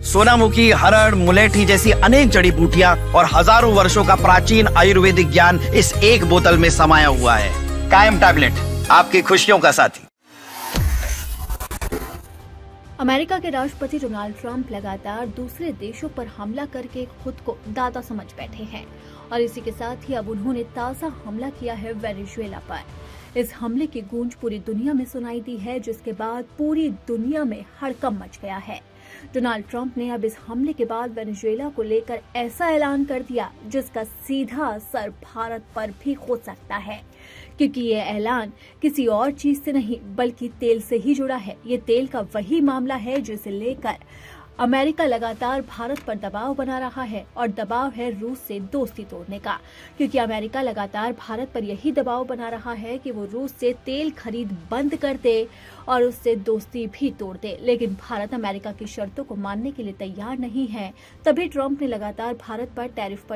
सोनामुखी, हरड़, मुलेठी जैसी अनेक जड़ी बूटियां और हजारों वर्षों का प्राचीन आयुर्वेदिक ज्ञान इस एक बोतल में समाया हुआ है। कायम टैबलेट, आपकी खुशियों का साथी। अमेरिका के राष्ट्रपति डोनाल्ड ट्रंप लगातार दूसरे देशों पर हमला करके खुद को दादा समझ बैठे हैं और इसी के साथ ही अब उन्होंने ताजा हमला किया है वेनेजुएला पर। इस हमले की गूंज पूरी दुनिया में सुनाई दी है, जिसके बाद पूरी दुनिया में हड़कंप मच गया है। डोनाल्ड ट्रंप ने अब इस हमले के बाद वेनेजुएला को लेकर ऐसा ऐलान कर दिया जिसका सीधा असर भारत पर भी हो सकता है, क्योंकि ये ऐलान किसी और चीज से नहीं बल्कि तेल से ही जुड़ा है। ये तेल का वही मामला है जिसे लेकर अमेरिका लगातार भारत पर दबाव बना रहा है और दबाव है रूस से दोस्ती तोड़ने का, क्योंकि अमेरिका लगातार भारत पर यही दबाव बना रहा है कि वो रूस से तेल खरीद बंद कर दे और उससे दोस्ती भी तोड़ दे। लेकिन भारत अमेरिका की शर्तों को मानने के लिए तैयार नहीं है। तभी ट्रंप ने लगातार भारत पर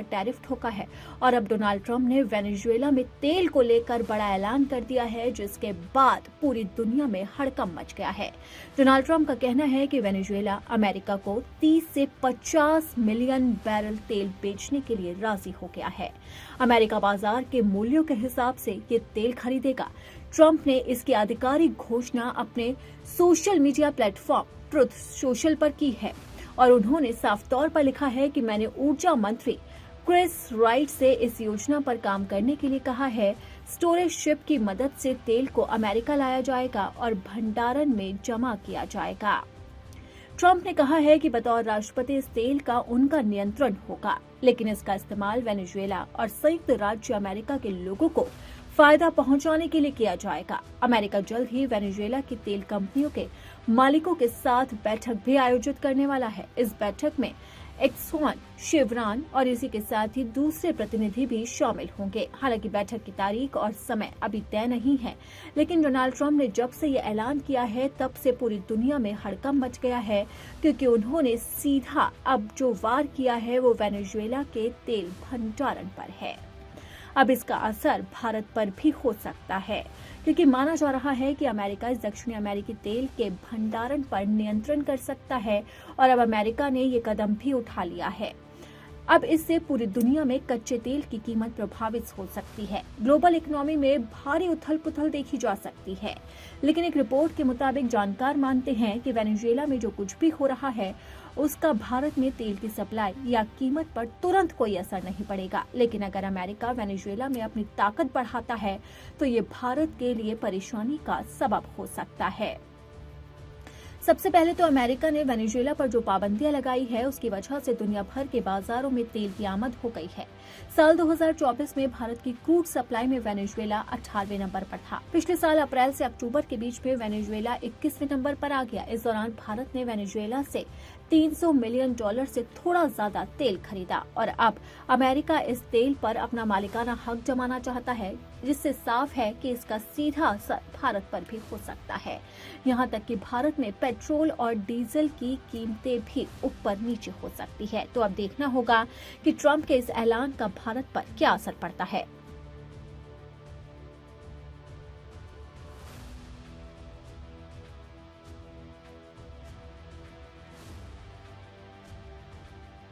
टैरिफ ठोका है और अब डोनाल्ड ट्रंप ने वेनेजुएला में तेल को लेकर बड़ा ऐलान कर दिया है, जिसके बाद पूरी दुनिया में हड़कंप मच गया है। डोनाल्ड ट्रंप का कहना है कि वेनेजुएला अमेरिका को 30 से 50 मिलियन बैरल तेल बेचने के लिए राजी हो गया है। अमेरिका बाजार के मूल्यों के हिसाब से ये तेल खरीदेगा। ट्रंप ने इसकी आधिकारिक घोषणा अपने social media platform truth social पर की है और उन्होंने साफ तौर पर लिखा है कि मैंने ऊर्जा मंत्री क्रिस राइट से इस योजना पर काम करने के लिए कहा है। स्टोरेज शिप की मदद से तेल को अमेरिका लाया जाएगा और भंडारण में जमा किया जाएगा। ट्रंप ने कहा है कि बतौर राष्ट्रपति इस तेल का उनका नियंत्रण होगा, लेकिन इसका इस्तेमाल वेनेजुएला और संयुक्त राज्य अमेरिका के लोगों को फायदा पहुंचाने के लिए किया जाएगा। अमेरिका जल्द ही वेनेजुएला की तेल कंपनियों के मालिकों के साथ बैठक भी आयोजित करने वाला है। इस बैठक में एक्सॉन, शेवरॉन और इसी के साथ ही दूसरे प्रतिनिधि भी शामिल होंगे। हालांकि बैठक की तारीख और समय अभी तय नहीं है, लेकिन डोनाल्ड ट्रंप ने जब से ये ऐलान किया है तब से पूरी दुनिया में हड़कंप मच गया है, क्योंकि उन्होंने सीधा अब जो वार किया है वो वेनेजुएला के तेल भंडारण पर है। अब इसका असर भारत पर भी हो सकता है, क्योंकि माना जा रहा है कि अमेरिका इस दक्षिणी अमेरिकी तेल के भंडारण पर नियंत्रण कर सकता है और अब अमेरिका ने ये कदम भी उठा लिया है। अब इससे पूरी दुनिया में कच्चे तेल की कीमत प्रभावित हो सकती है। ग्लोबल इकोनॉमी में भारी उथल-पुथल देखी जा सकती है, लेकिन एक रिपोर्ट के मुताबिक जानकार मानते हैं कि वेनेजुएला में जो कुछ भी हो रहा है उसका भारत में तेल की सप्लाई या कीमत पर तुरंत कोई असर नहीं पड़ेगा। लेकिन अगर अमेरिका वेनेजुएला में अपनी ताकत बढ़ाता है तो ये भारत के लिए परेशानी का सबब हो सकता है। सबसे पहले तो अमेरिका ने वेनेजुएला पर जो पाबंदियां लगाई है उसकी वजह से दुनिया भर के बाजारों में तेल की आमद हो गई है। साल 2024 में भारत की क्रूड सप्लाई में वेनेजुएला 18वें नंबर पर था। पिछले साल अप्रैल से अक्टूबर के बीच में वेनेजुएला 21वें नंबर पर आ गया। इस दौरान भारत ने वेनेजुएला से $300 मिलियन से थोड़ा ज्यादा तेल खरीदा और अब अमेरिका इस तेल पर अपना मालिकाना हक जमाना चाहता है, जिससे साफ है कि इसका सीधा असर भारत पर भी हो सकता है। यहाँ तक कि भारत में पेट्रोल और डीजल की कीमतें भी ऊपर नीचे हो सकती है। तो अब देखना होगा कि ट्रंप के इस ऐलान का भारत पर क्या असर पड़ता है।